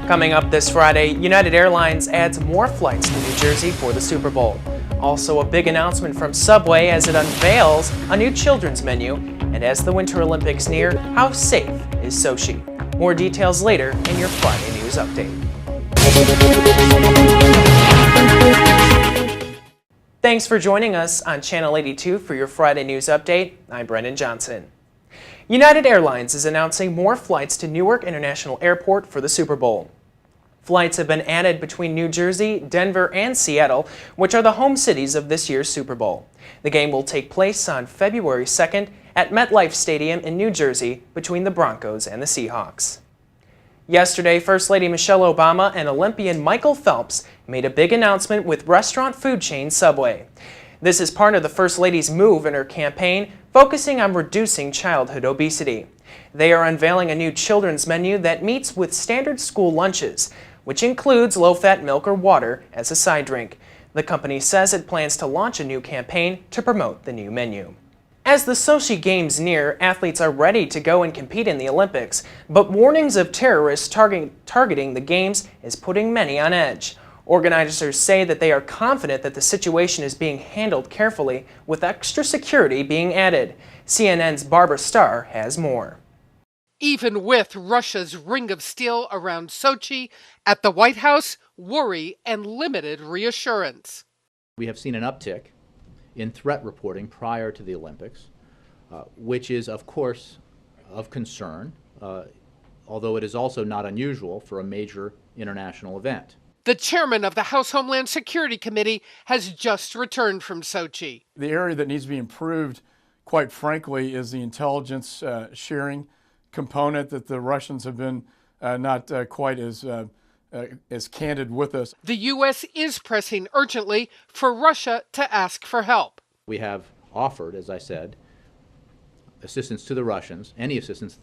Coming up this Friday, United Airlines adds more flights to New Jersey for the Super Bowl. Also, a big announcement from Subway as it unveils a new children's menu. And as the Winter Olympics near, how safe is Sochi? More details later in your Friday News Update. Thanks for joining us on Channel 82 for your Friday News Update. I'm Brendan Johnson. United Airlines is announcing more flights to Newark International Airport for the Super Bowl. Flights have been added between New Jersey, Denver, and Seattle, which are the home cities of this year's Super Bowl. The game will take place on February 2nd at MetLife Stadium in New Jersey between the Broncos and the Seahawks. Yesterday, First Lady Michelle Obama and Olympian Michael Phelps made a big announcement with restaurant food chain Subway. This is part of the First Lady's move in her campaign, focusing on reducing childhood obesity. They are unveiling a new children's menu that meets with standard school lunches, which includes low-fat milk or water as a side drink. The company says it plans to launch a new campaign to promote the new menu. As the Sochi Games near, athletes are ready to go and compete in the Olympics, but warnings of terrorists targeting the Games is putting many on edge. Organizers say that they are confident that the situation is being handled carefully, with extra security being added. CNN's Barbara Starr has more. Even with Russia's ring of steel around Sochi, at the White House, worry and limited reassurance. We have seen an uptick in threat reporting prior to the Olympics, which is, of course, of concern, although it is also not unusual for a major international event. The chairman of the House Homeland Security Committee has just returned from Sochi. The area that needs to be improved, quite frankly, is the intelligence sharing component that the Russians have been not quite as candid with us. The U.S. is pressing urgently for Russia to ask for help. We have offered, as I said, assistance to the Russians, any assistance that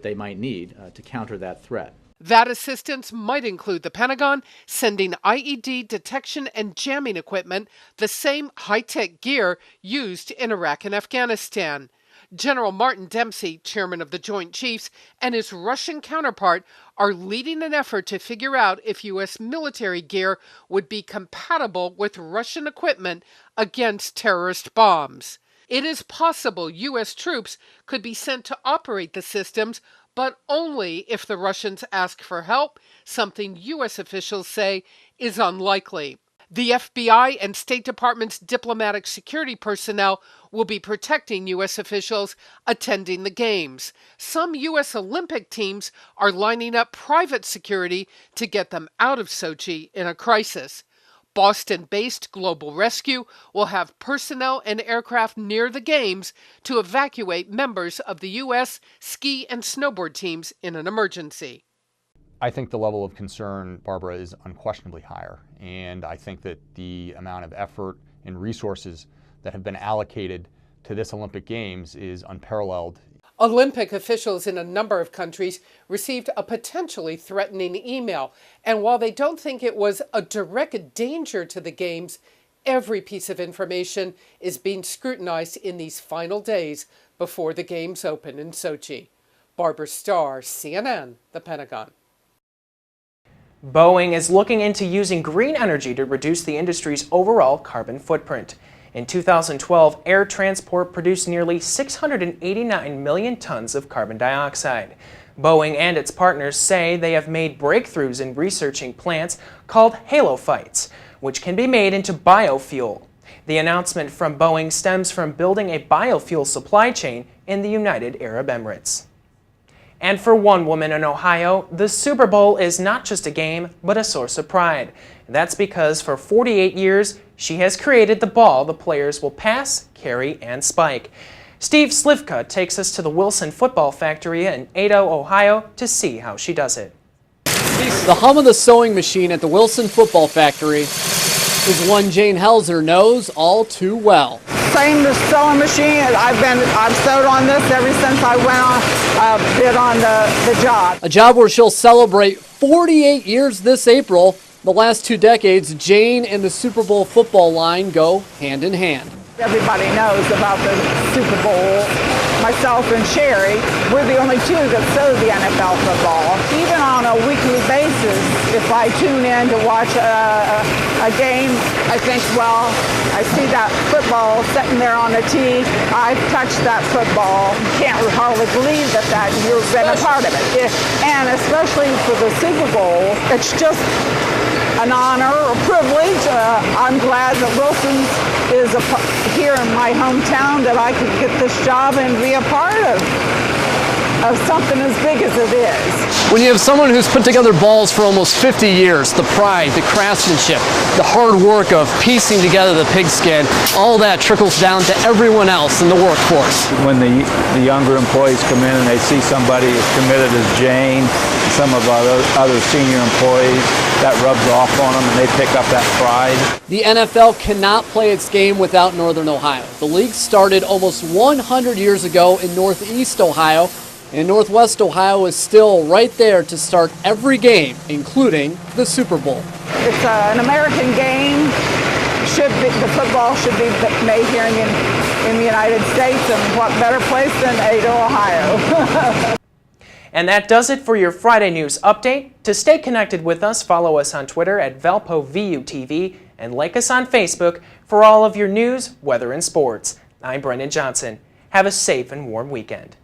they might need to counter that threat. That assistance might include the Pentagon sending IED detection and jamming equipment, the same high-tech gear used in Iraq and Afghanistan. General Martin Dempsey, chairman of the Joint Chiefs, and his Russian counterpart are leading an effort to figure out if U.S. military gear would be compatible with Russian equipment against terrorist bombs. It is possible U.S. troops could be sent to operate the systems, but only if the Russians ask for help, something U.S. officials say is unlikely. The FBI and State Department's diplomatic security personnel will be protecting U.S. officials attending the Games. Some U.S. Olympic teams are lining up private security to get them out of Sochi in a crisis. Boston-based Global Rescue will have personnel and aircraft near the Games to evacuate members of the U.S. ski and snowboard teams in an emergency. I think the level of concern, Barbara, is unquestionably higher, and I think that the amount of effort and resources that have been allocated to this Olympic Games is unparalleled. Olympic officials in a number of countries received a potentially threatening email, and while they don't think it was a direct danger to the Games, every piece of information is being scrutinized in these final days before the Games open in Sochi. Barbara Starr, CNN, The Pentagon. Boeing is looking into using green energy to reduce the industry's overall carbon footprint. In 2012, air transport produced nearly 689 million tons of carbon dioxide. Boeing and its partners say they have made breakthroughs in researching plants called halophytes, which can be made into biofuel. The announcement from Boeing stems from building a biofuel supply chain in the United Arab Emirates. And for one woman in Ohio, the Super Bowl is not just a game, but a source of pride. That's because for 48 years, she has created the ball the players will pass, carry, and spike. Steve Slivka takes us to the Wilson Football Factory in Ado, Ohio, to see how she does it. The hum of the sewing machine at the Wilson Football Factory is one Jane Helzer knows all too well. Same sewing machine. I've sewed on this ever since I went on bid on the job. A job where she'll celebrate 48 years this April. The last 2 decades, Jane and the Super Bowl football line go hand in hand. Everybody knows about the Super Bowl. Myself and Sherry, we're the only two that sew the NFL football. Even on a weekly basis, if I tune in to watch a game, I think, well, I see that football sitting there on the tee. I've touched that football. Can't hardly believe that you've been a part of it. And especially for the Super Bowl, it's just an honor, a privilege. I'm glad that Wilson's is here in my hometown, that I could get this job and be a part of something as big as it is. When you have someone who's put together balls for almost 50 years, the pride, the craftsmanship, the hard work of piecing together the pigskin, all that trickles down to everyone else in the workforce. When the younger employees come in and they see somebody as committed as Jane and some of our other senior employees, that rubs off on them and they pick up that pride. The NFL cannot play its game without Northern Ohio. The league started almost 100 years ago in Northeast Ohio, and Northwest Ohio is still right there to start every game, including the Super Bowl. It's an American game. The football should be made here in the United States, and what better place than Ada, Ohio. And that does it for your Friday News Update. To stay connected with us, follow us on Twitter at ValpoVUTV and like us on Facebook for all of your news, weather, and sports. I'm Brendan Johnson. Have a safe and warm weekend.